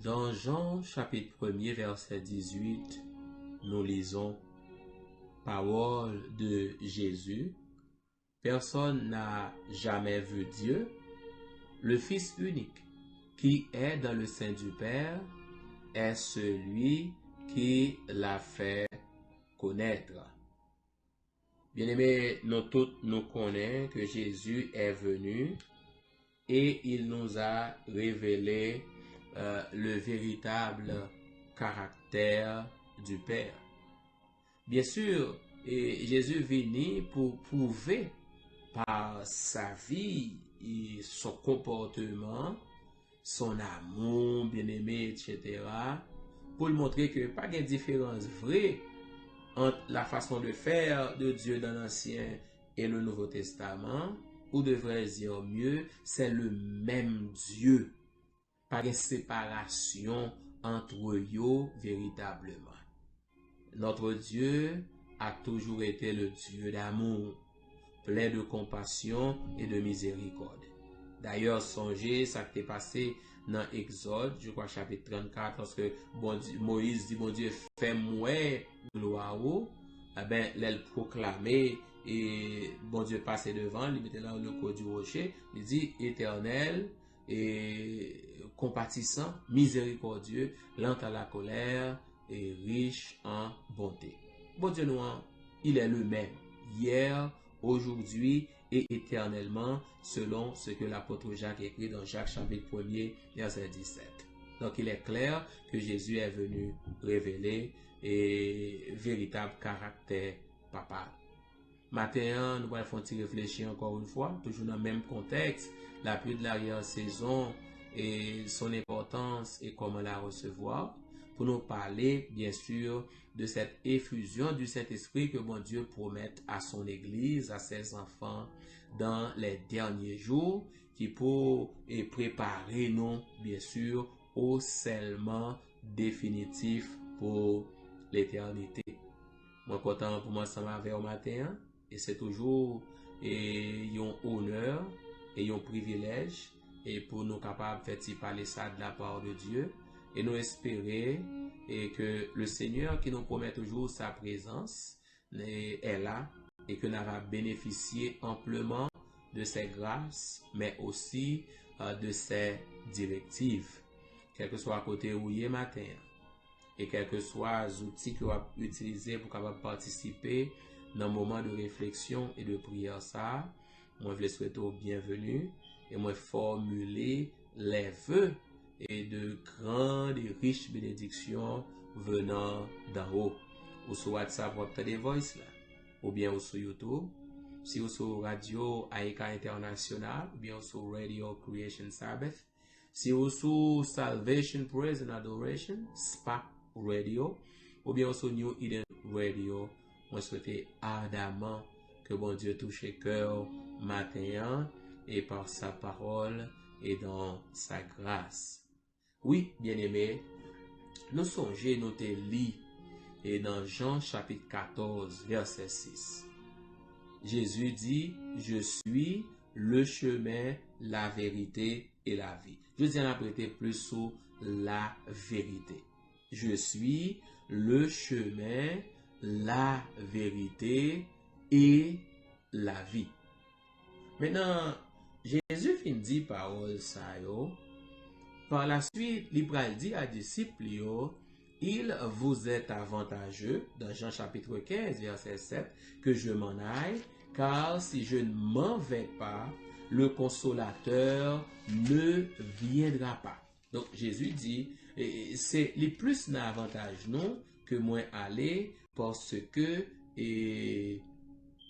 Dans Jean chapitre 1er verset 18, nous lisons parole de Jésus. Personne n'a jamais vu Dieu, le Fils unique qui est dans le sein du Père est celui qui l'a fait connaître. Bien-aimés, nous tous nous connaissons que Jésus est venu et il nous a révélé le véritable caractère du Père. Bien sûr, Jésus venu pour prouver par sa vie et son comportement, son amour, bien-aimé, etc., pour le montrer que pas de différence vraie entre la façon de faire de Dieu dans l'Ancien et le Nouveau Testament, ou devrait dire mieux, c'est le même Dieu. Pas de séparation entre eux véritablement. Notre Dieu a toujours été le Dieu d'amour, plein de compassion et de miséricorde. D'ailleurs, songez ça qui est passé dans Exode, je crois chapitre 34, lorsque Moïse dit, bon Dieu, fais-moi gloire, eh ben, l'elle proclamait, et bon Dieu passait devant, il mettait là le creux du rocher, il dit, Éternel, et compatissant, miséricordieux, lent à la colère, et riche en bonté. Bon Dieu, nous, il est le même, hier, aujourd'hui et éternellement, selon ce que l'apôtre Jacques écrit dans Jacques chapitre 1er, verset 17. Donc il est clair que Jésus est venu révéler et véritable caractère papa. Maintenant, nous allons faire réfléchir encore une fois, toujours dans le même contexte, la pluie de l'arrière-saison et son importance et comment la recevoir, pour nous parler, bien sûr, de cette effusion du Saint-Esprit que bon Dieu promet à son Église, à ses enfants, dans les derniers jours, qui pour préparer nous, bien sûr, au scellement définitif pour l'éternité. Moi, content pour moi, ça m'a fait au matin, et c'est toujours un honneur et un privilège, et pour nous capables de faire parler ça de la part de Dieu, et nous espérer et que le Seigneur qui nous promet toujours sa présence est là et que nous allons bénéficier amplement de ses grâces, mais aussi de ses directives, quel que soit à côté où il est matin, et quels que soient les outils que vous avez utilisés pour capable participer dans le moment de réflexion et de prière ça, moi je les souhaite au bienvenue et moi formuler les vœux et de grandes et riches bénédictions venant d'en haut. Ou sur WhatsApp, vous avez des voices là. Ou bien sur YouTube. Si vous sur Radio Aïka International, ou bien sur Radio Creation Sabbath. Si vous sur Salvation Praise and Adoration, SPAC Radio. Ou bien sur New Eden Radio. Moi souhaite ardemment que bon Dieu touche le cœur matin et par sa parole et dans sa grâce. Oui, bien-aimés, nous songeons, nous te lit, et dans Jean chapitre 14, verset 6. Jésus dit, je suis le chemin, la vérité et la vie. Je dis en apprêter plus sur la vérité. Je suis le chemin, la vérité et la vie. Maintenant, Jésus fin dit parole ça yo. Par la suite, l'Ibral dit à disciples, il vous est avantageux, dans Jean chapitre 15, verset 7, que je m'en aille, car si je ne m'en vais pas, le consolateur ne viendra pas. Donc Jésus dit, c'est les plus d'avantage non que moi aller, parce que si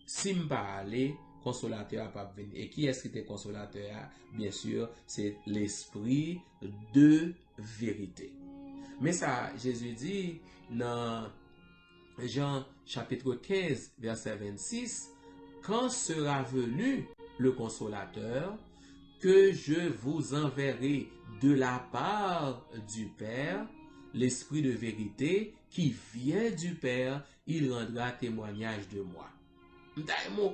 je ne pas aller, consolateur n'a pas venu. Et qui est-ce qui était consolateur? Bien sûr, c'est l'esprit de vérité. Mais ça, Jésus dit dans Jean chapitre 15, verset 26, quand sera venu le consolateur, que je vous enverrai de la part du Père, l'esprit de vérité qui vient du Père, il rendra témoignage de moi.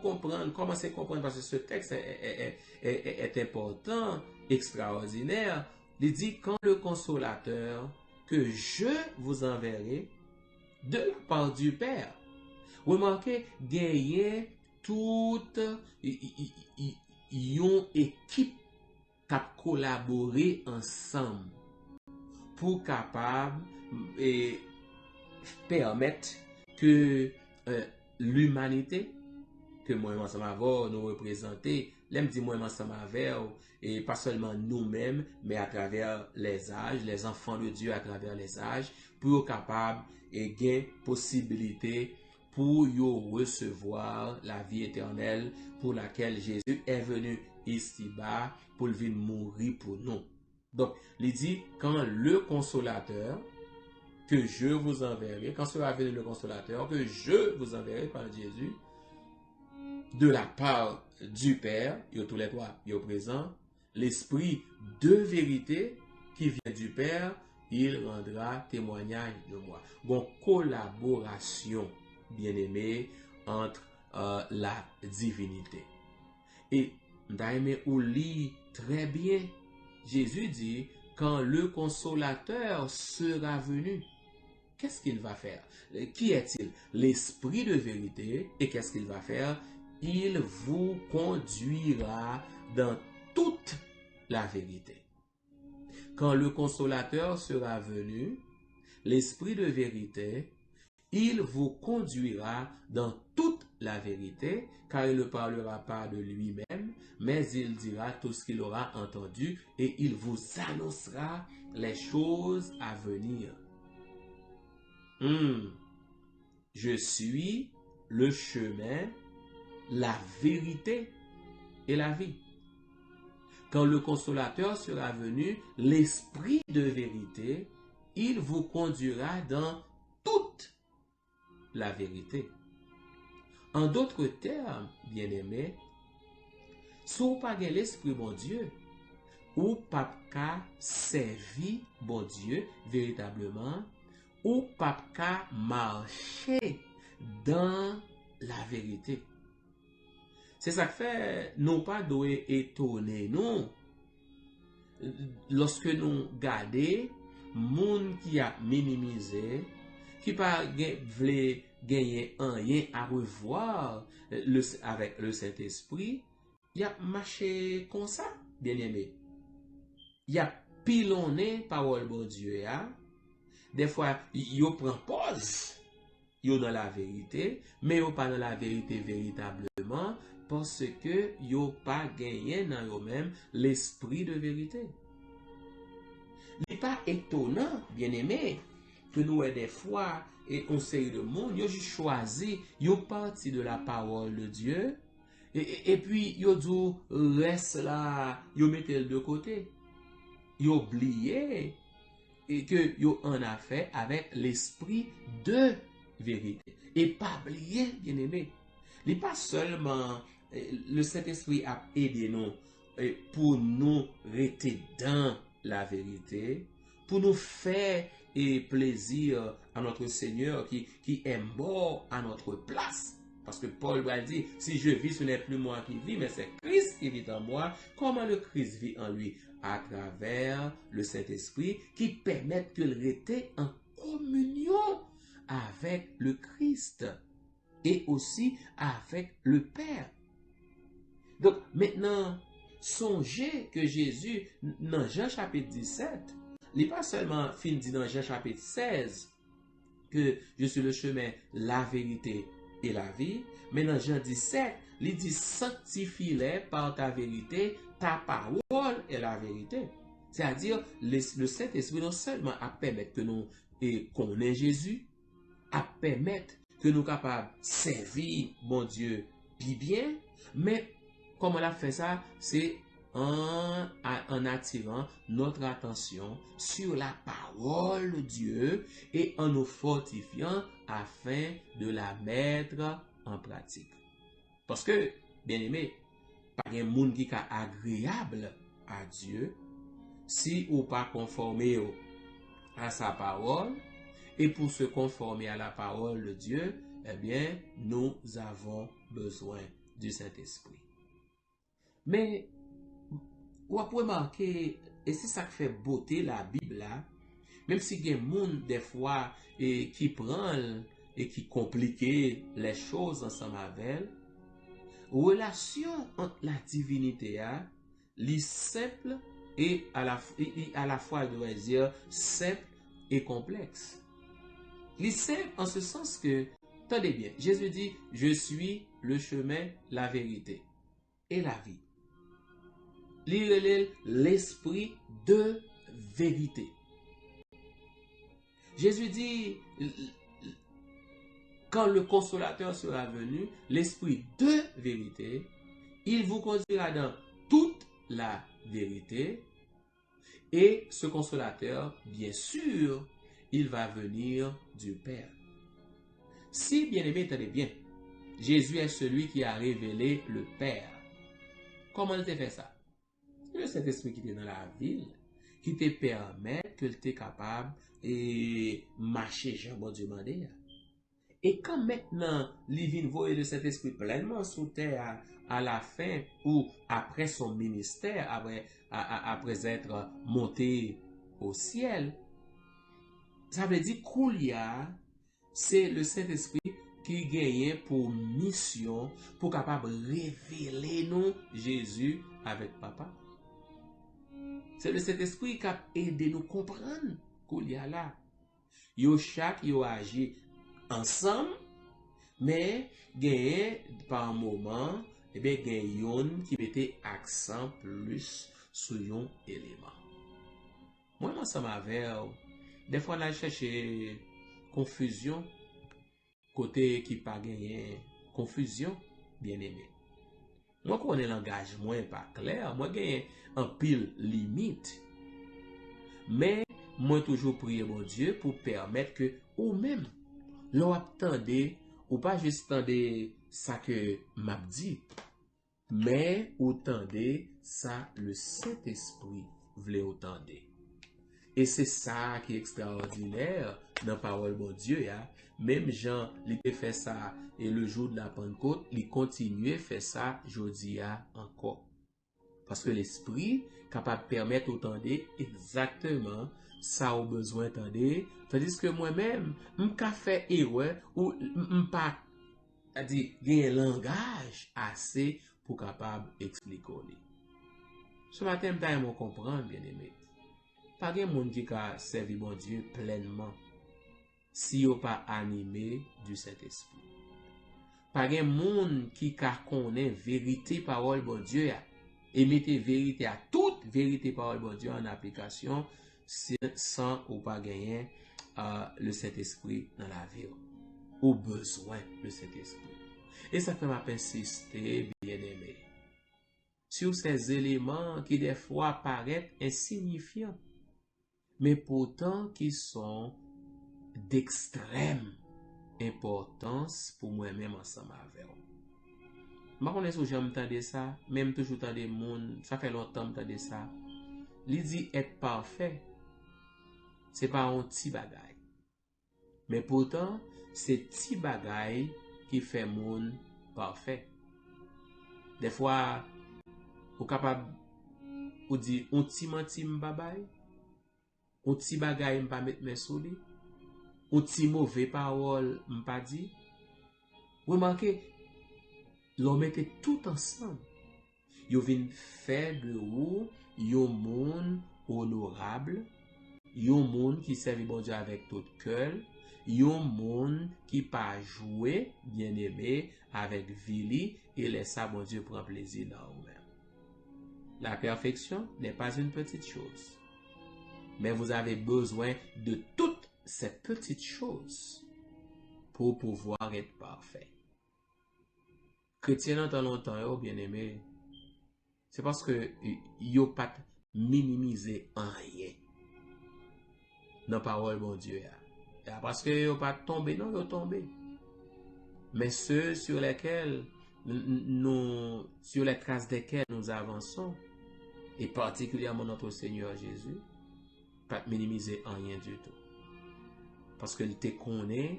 Comprendre, comment c'est comprendre, parce que ce texte est important, extraordinaire, Il dit, quand le consolateur que je vous enverrai de la part du Père. Remarquez, gagner toute yon équipe qui a collaboré ensemble pour capable et permettre que l'humanité que moi ensemble avec nous représenter, l'aime dit moi ensemble avec et pas seulement nous-mêmes mais à travers les âges, les enfants de Dieu à travers les âges pour capable et gain possibilité pour yo recevoir la vie éternelle pour laquelle Jésus est venu ici-bas pour venir mourir pour nous. Donc, il dit quand le consolateur que je vous enverrai, quand sera venu le consolateur que je vous enverrai par Jésus, de la part du Père, yo tous les trois, yo présent, l'esprit de vérité qui vient du Père, il rendra témoignage de moi. Bon, collaboration, bien-aimé, entre la divinité. Et d'ailleurs, on lit très bien, Jésus dit, quand le consolateur sera venu, qu'est-ce qu'il va faire? Qui est-il? L'esprit de vérité. Et qu'est-ce qu'il va faire? Il vous conduira dans toute la vérité. Quand le consolateur sera venu, l'esprit de vérité, il vous conduira dans toute la vérité, car il ne parlera pas de lui-même, mais il dira tout ce qu'il aura entendu et il vous annoncera les choses à venir. Je suis le chemin, la vérité et la vie. Quand le consolateur sera venu, l'esprit de vérité, il vous conduira dans toute la vérité. En d'autres termes, bien-aimés, si vous n'avez pas l'esprit bon Dieu, ou pas servi bon Dieu véritablement, ou pas marcher dans la vérité. C'est ça que fait, nous pas doit étonner nous lorsque nous regardons monde qui a minimisé, qui pas voulait gagner rien à revoir avec le Saint-Esprit, il a marché comme ça, bien aimé. Il a pilonné parole de Dieu. Des fois, il prend pause. Il dans la vérité, mais il pas dans la vérité véritablement parce que il pas gagné dans eux-mêmes l'esprit de vérité. Il n'est pas étonnant, bien aimé, que nous des fois et on série de monde, yo choisi une partie de la parole de Dieu et puis yo dit reste là, yo mettez de côté. Yo oublié et que yo en a fait avec l'esprit de vérité. Et pas oublier, bien aimé, il n'est pas seulement le Saint-Esprit a aidé nous pour nous rester dans la vérité, pour nous faire plaisir à notre Seigneur qui est mort à notre place. Parce que Paul va dire, si je vis, ce n'est plus moi qui vis, mais c'est Christ qui vit en moi. Comment le Christ vit en lui? À travers le Saint-Esprit qui permet qu'il reste en communion avec le Christ et aussi avec le Père. Donc maintenant, songez que Jésus, dans Jean chapitre 17, il n'est pas seulement fin dit dans Jean chapitre 16 que je suis le chemin, la vérité et la vie, mais dans Jean 17, il dit sanctifie-les par ta vérité, ta parole est la vérité. C'est-à-dire, le Saint-Esprit non seulement à permettre que nous connaissions Jésus, à permettre que nous soyons capables de servir mon Dieu bien, mais comment on a fait ça? C'est en attirant notre attention sur la parole de Dieu et en nous fortifiant afin de la mettre en pratique. Parce que, bien aimé, pas un monde qui est agréable à Dieu si ou pas conformé à sa parole. Et pour se conformer à la parole de Dieu, eh bien, nous avons besoin du Saint-Esprit. Mais, on peut remarquer Et c'est ça qui fait beauté la Bible là. Même si il y a des gens des fois qui prennent et qui compliquent les choses ensemble avec elle, relation entre la divinité est simple et à la fois, je dois dire, simple et complexe. Il est simple en ce sens que, attendez bien, Jésus dit, je suis le chemin, la vérité et la vie. L'esprit de vérité. Jésus dit, quand le consolateur sera venu, l'esprit de vérité, il vous conduira dans toute la vérité. Et ce consolateur, bien sûr, il va venir du Père. Si, bien aimé, tenez bien, Jésus est celui qui a révélé le Père. Comment il t'a fait ça? C'est le Saint-Esprit qui était dans la ville, qui te permet que tu es capable de marcher, Jean Dieu mandé. Et quand maintenant, l'Ivine voit le Saint-Esprit pleinement sous terre à la fin ou après son ministère, après être monté au ciel, ça veut dire qu'Oulia, c'est le Saint-Esprit qui gagne pour mission, pour capable révéler nous Jésus avec Papa. C'est le Saint-Esprit qui a aidé nous comprendre qu'Oulia là. Yo chaque yo agi ensemble, mais gagne par moment, et bien gagne yon qui mettait accent plus sur yon élément. Moi, ça m'avait des fois là chercher confusion côté qui pas gagné confusion bien aimé. Moi connais langage moins pas clair, moi gagne un pile limite. Mais moi toujours prier mon Dieu pour permettre que ou même l'on attendez ou pas juste attendez ça que m'a dit, mais ou attendez ça le Saint-Esprit voulait attendre. Et c'est ça qui est extraordinaire dans la parole de Dieu. Même Jean, il fait ça et le jour de la Pentecôte, il continue à faire ça aujourd'hui encore. Parce que l'Esprit est capable de permettre d'entendre exactement ça au besoin d'entendre. Tandis que moi-même, je peux faire erreur ou je ne pas dire un langage assez pour capable d'expliquer. Ce matin, je vais comprendre, bien aimé. Pas de monde qui a servi mon Dieu pleinement si yo pas animé du Saint-Esprit. Pas de monde qui a connaît vérité parole bon Dieu et mettez vérité à toute vérité parole bon Dieu en application sans ou pas gagner le Saint-Esprit dans la vie ou besoin de Saint-Esprit. Et ça fait m'insister bien aimé sur ces éléments qui des fois paraissent insignifiants, mais pourtant qui sont d'extrême importance pour moi-même ensemble avec vous. Je ne sais pas si j'entends ça, même toujours dans des mondes, ça fait longtemps que j'entends ça. Il dit être parfait, ce n'est pas un petit bagay. Mais pourtant, c'est petit bagay qui fait monde parfait. Des fois, vous êtes capable de dire un petit menti m'babay, un petit bagay m'pa mettre mes souli, un petit mauvais parole m'pa dit. Remarquez, l'on mette tout ensemble. Yo vin faire de vous yon monde honorable, yon monde qui servi bon Dieu avec tout cœur, yon monde qui pas jouer bien aimé avec vili et laisse ça bon Dieu prend plaisir dans vous-même. La perfection n'est pas une petite chose, mais vous avez besoin de toutes ces petites choses pour pouvoir être parfait. Chrétien dans longtemps, bien aimé, c'est parce que yo pas minimiser en rien dans la parole bon Dieu. Parce que yo pas tombé, non, yo tombé. Mais ceux sur lesquels sur les traces desquels nous avançons, et particulièrement notre Seigneur Jésus, pas minimiser en rien du tout. Parce qu'il te connaît,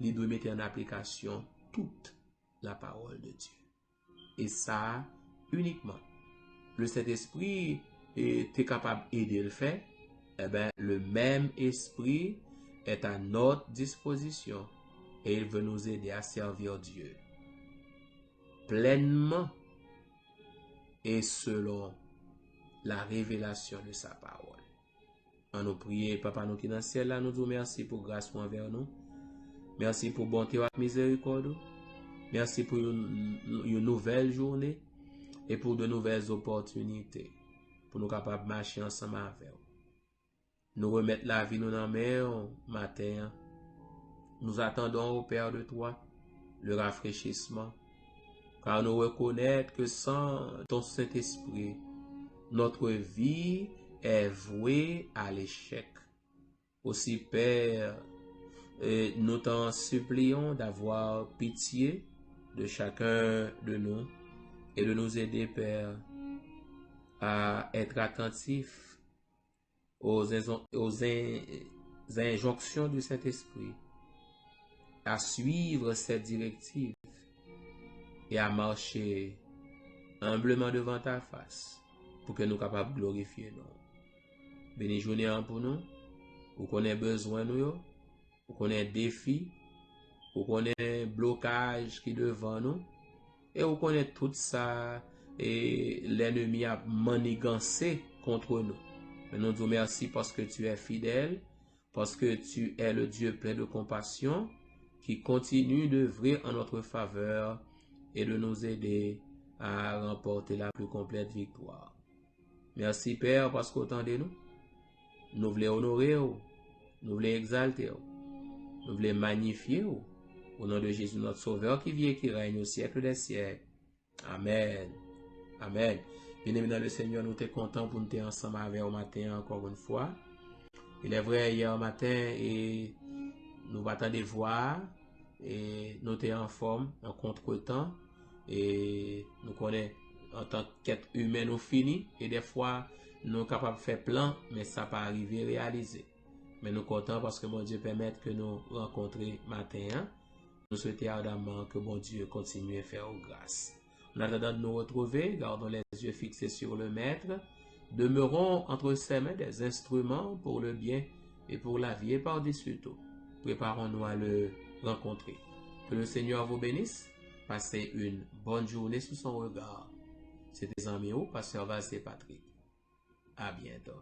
il doit mettre en application toute la parole de Dieu. Et ça, uniquement. Le Saint-Esprit t'es capable d'aider le faire, eh ben, le même esprit est à notre disposition et il veut nous aider à servir Dieu pleinement et selon la révélation de sa parole. En nous prier, Papa nous qui dans le ciel, là, nous disons merci pour grâce envers nous. Merci pour bonté et miséricorde. Merci pour une nouvelle journée et pour de nouvelles opportunités pour nous capables de marcher ensemble avec vous. Nous remettre la vie nous dans la main matin. Nous attendons au Père de toi le rafraîchissement, car nous reconnaissons que sans ton Saint-Esprit, notre vie est vouée à l'échec. Aussi, Père, nous t'en supplions d'avoir pitié de chacun de nous et de nous aider, Père, à être attentifs aux injonctions du Saint-Esprit, à suivre cette directive et à marcher humblement devant ta face pour que nous capables de glorifier nous. Béni journée pour nous, ou qu'on ait besoin nous, ou qu'on ait défi, ou qu'on ait blocage qui devant nous, et ou qu'on ait tout ça, et l'ennemi a manigancé contre nous. Mais nous disons merci parce que tu es fidèle, parce que tu es le Dieu plein de compassion, qui continue d'œuvrer en notre faveur et de nous aider à remporter la plus complète victoire. Merci Père parce qu'autant de nous voulons honorer, nous voulons exalter, nous voulons magnifier au nom de Jésus notre Sauveur qui vit et qui règne au siècle des siècles. Amen. Amen. Bien-aimés dans le Seigneur, nous sommes contents pour nous être ensemble avec au matin encore une fois. Il est vrai, hier matin, et nous attendons voir, et nous sommes en forme, en contre-temps, et nous connaissons en tant qu'être humain, nous finis, et des fois, nous sommes capables de faire plan, mais ça n'a pas arrivé à réaliser. Mais nous sommes contents parce que bon Dieu permet que nous rencontrions matin. Nous souhaitons ardemment que bon Dieu continue à faire grâce. En attendant de nous retrouver, gardons les yeux fixés sur le Maître. Demeurons entre ses mains des instruments pour le bien et pour la vie et par-dessus tout. Préparons-nous à le rencontrer. Que le Seigneur vous bénisse. Passez une bonne journée sous son regard. C'était amis, Pasteur Valsé Patrick. À bientôt.